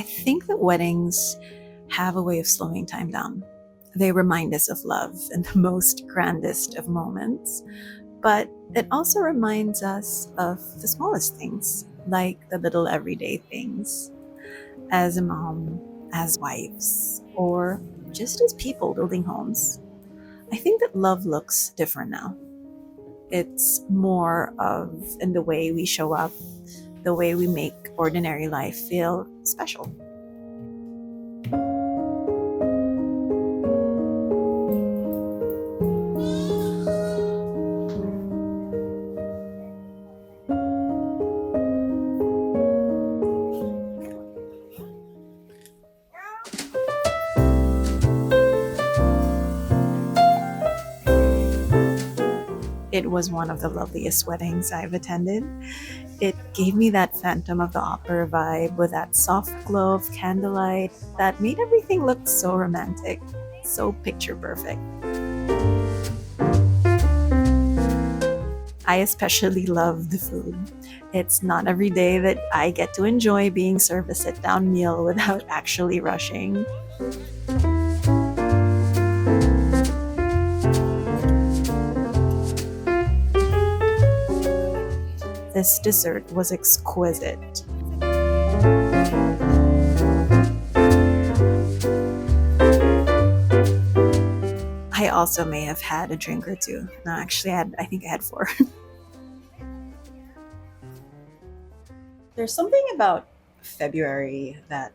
think that weddings have a way of slowing time down. They remind us of love in the most grandest of moments, but it also reminds us of the smallest things, like the little everyday things. As a mom, as wives, or just as people building homes, I think that love looks different now. It's more of in the way we show up, the way we make ordinary life feel special. It was one of the loveliest weddings I've attended. It gave me that Phantom of the Opera vibe with that soft glow of candlelight that made everything look so romantic, so picture perfect. I especially love the food. It's not every day that I get to enjoy being served a sit down meal without actually rushing. This dessert was exquisite. I also may have had a drink or two. No, actually, I think I had four. There's something about February that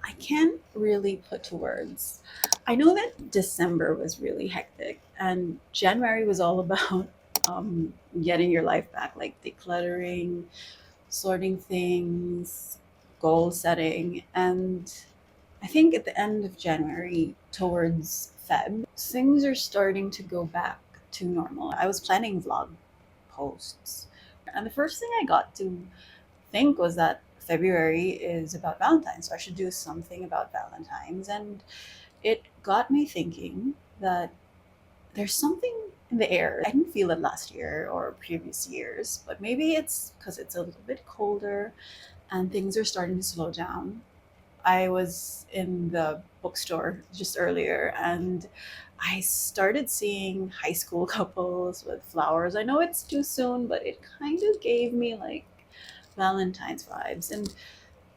I can't really put to words. I know that December was really hectic, and January was all about getting your life back, like decluttering, sorting things, goal setting. And I think at the end of January, towards Feb, things are starting to go back to normal. I was planning vlog posts, and the first thing I got to think was that February is about Valentine's, so I should do something about Valentine's. And it got me thinking that there's something in the air. I didn't feel it last year or previous years, but maybe it's because it's a little bit colder and things are starting to slow down. I was in the bookstore just earlier and I started seeing high school couples with flowers. I know it's too soon, but it kind of gave me like Valentine's vibes. And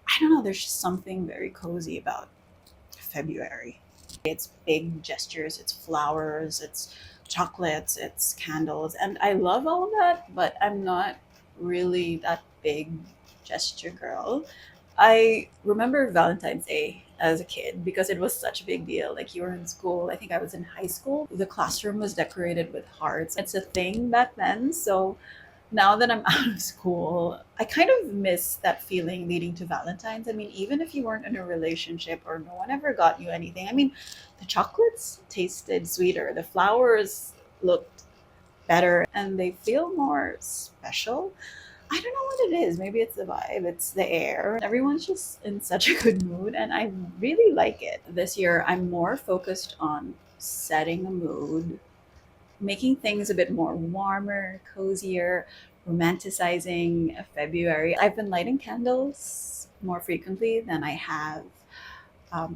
I don't know, there's just something very cozy about February. It's big gestures, it's flowers, it's chocolates, it's candles, and I love all of that, but I'm not really that big gesture girl. I remember Valentine's Day as a kid because it was such a big deal. Like you were in school, I think I was in high school. The classroom was decorated with hearts. It's a thing back then. So now that I'm out of school, I kind of miss that feeling leading to Valentine's. I mean, even if you weren't in a relationship or no one ever got you anything, I mean, the chocolates tasted sweeter, the flowers looked better, and they feel more special. I don't know what it is. Maybe it's the vibe, it's the air. Everyone's just in such a good mood, and I really like it. This year, I'm more focused on setting a mood, making things a bit more warmer, cozier, romanticizing February. I've been lighting candles more frequently than I have.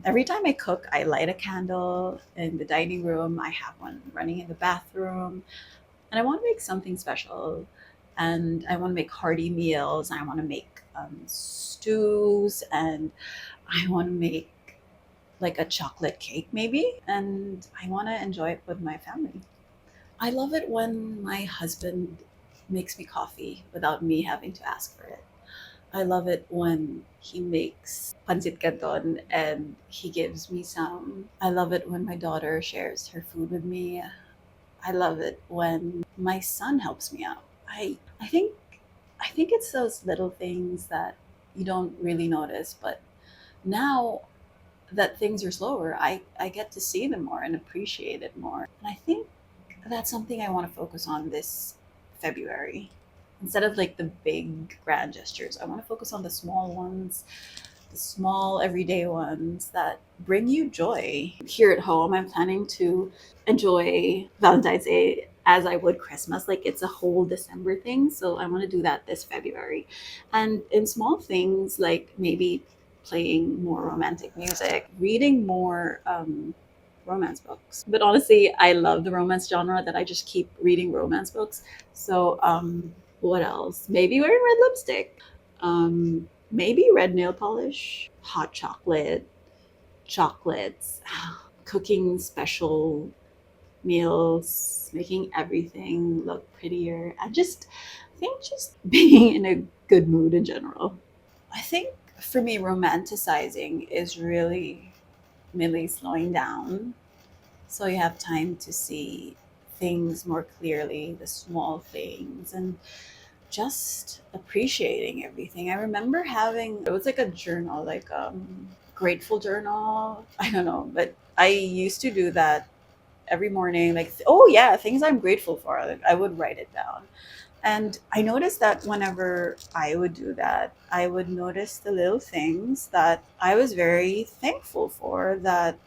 Every time I cook, I light a candle in the dining room. I have one running in the bathroom. And I want to make something special. And I want to make hearty meals. I want to make stews. And I want to make like a chocolate cake, maybe. And I want to enjoy it with my family. I love it when my husband makes me coffee without me having to ask for it. I love it when he makes pancit canton and he gives me some. I love it when my daughter shares her food with me. I love it when my son helps me out. I think it's those little things that you don't really notice, but now that things are slower, I get to see them more and appreciate it more. And I think that's something I want to focus on this February. Instead of like the big grand gestures, I want to focus on the small ones, the small everyday ones that bring you joy. Here at home, I'm planning to enjoy Valentine's Day as I would Christmas. Like it's a whole December thing. So I want to do that this February. And in small things, like maybe playing more romantic music, reading more romance books. But honestly, I love the romance genre that I just keep reading romance books. So, what else? Maybe wearing red lipstick. Maybe red nail polish, hot chocolate, chocolates, cooking special meals, making everything look prettier, and just I think just being in a good mood in general. I think for me, romanticizing is really slowing down so you have time to see things more clearly, the small things, and just appreciating everything. I remember having it was like a journal, like grateful journal. I don't know, but I used to do that every morning. Like, oh yeah, things I'm grateful for. Like, I would write it down. And I noticed that whenever I would do that, I would notice the little things that I was very thankful for that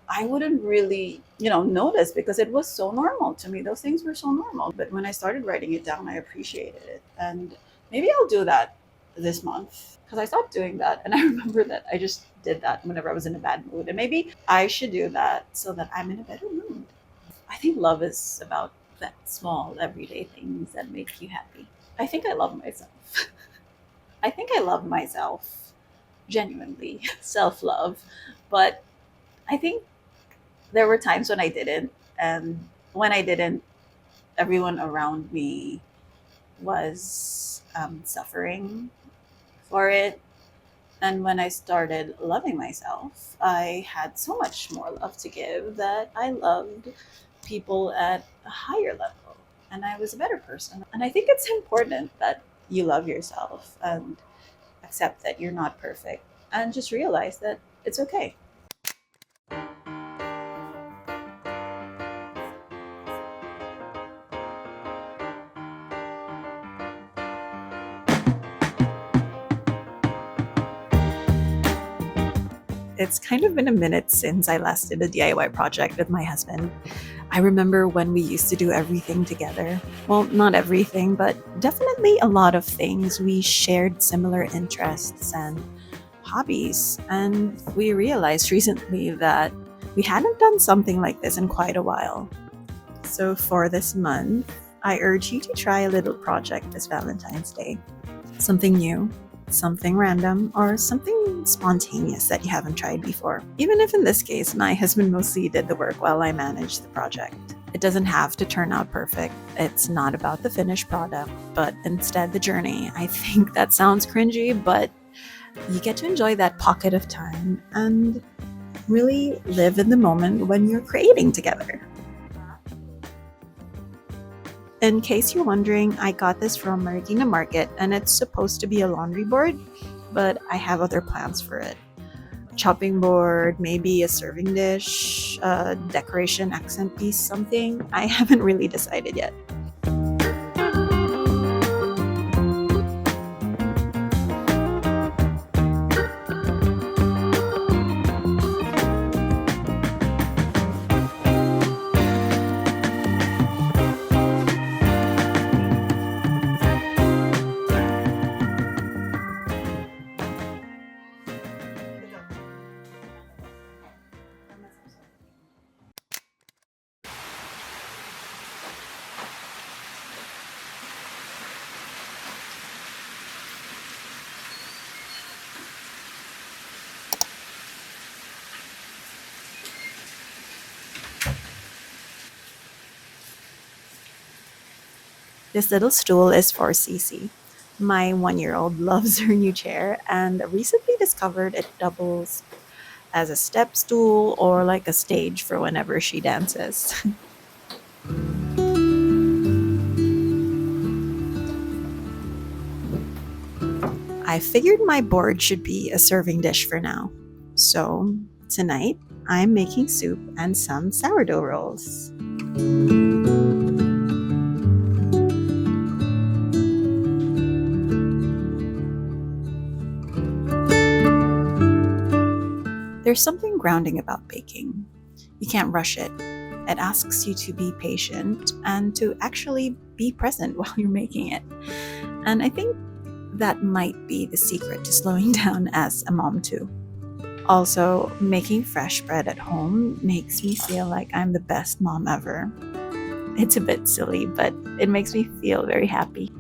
I wouldn't really, notice because it was so normal to me. Those things were so normal. But when I started writing it down, I appreciated it. And maybe I'll do that this month because I stopped doing that. And I remember that I just did that whenever I was in a bad mood. And maybe I should do that so that I'm in a better mood. I think love is about that small everyday things that make you happy. I think I love myself. I think I love myself genuinely, self love. But I think there were times when I didn't. And when I didn't, everyone around me was suffering for it. And when I started loving myself, I had so much more love to give that I loved people at a higher level. And I was a better person. And I think it's important that you love yourself and accept that you're not perfect and just realize that it's okay. It's kind of been a minute since I last did a DIY project with my husband. I remember when we used to do everything together. Well, not everything, but definitely a lot of things. We shared similar interests and hobbies, and we realized recently that we hadn't done something like this in quite a while. So for this month, I urge you to try a little project this Valentine's Day. Something new, something random, or something spontaneous that you haven't tried before. Even if in this case, my husband mostly did the work while I managed the project. It doesn't have to turn out perfect. It's not about the finished product, but instead the journey. I think that sounds cringy, but you get to enjoy that pocket of time and really live in the moment when you're creating together. In case you're wondering, I got this from Marikina Market and it's supposed to be a laundry board, but I have other plans for it. Chopping board, maybe a serving dish, a decoration accent piece, something. I haven't really decided yet. This little stool is for Cece. My 1 year old loves her new chair and recently discovered it doubles as a step stool or like a stage for whenever she dances. I figured my board should be a serving dish for now. So tonight, I'm making soup and some sourdough rolls. There's something grounding about baking. You can't rush it. It asks you to be patient and to actually be present while you're making it. And I think that might be the secret to slowing down as a mom too. Also, making fresh bread at home makes me feel like I'm the best mom ever. It's a bit silly, but it makes me feel very happy.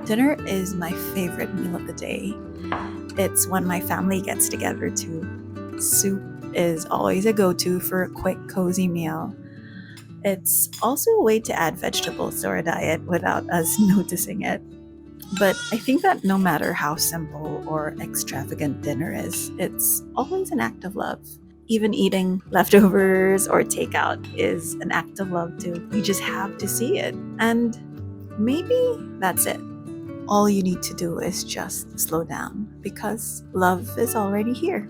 Dinner is my favorite meal of the day. It's when my family gets together too. Soup is always a go-to for a quick, cozy meal. It's also a way to add vegetables to our diet without us noticing it. But I think that no matter how simple or extravagant dinner is, it's always an act of love. Even eating leftovers or takeout is an act of love too. You just have to see it. And maybe that's it. All you need to do is just slow down because love is already here.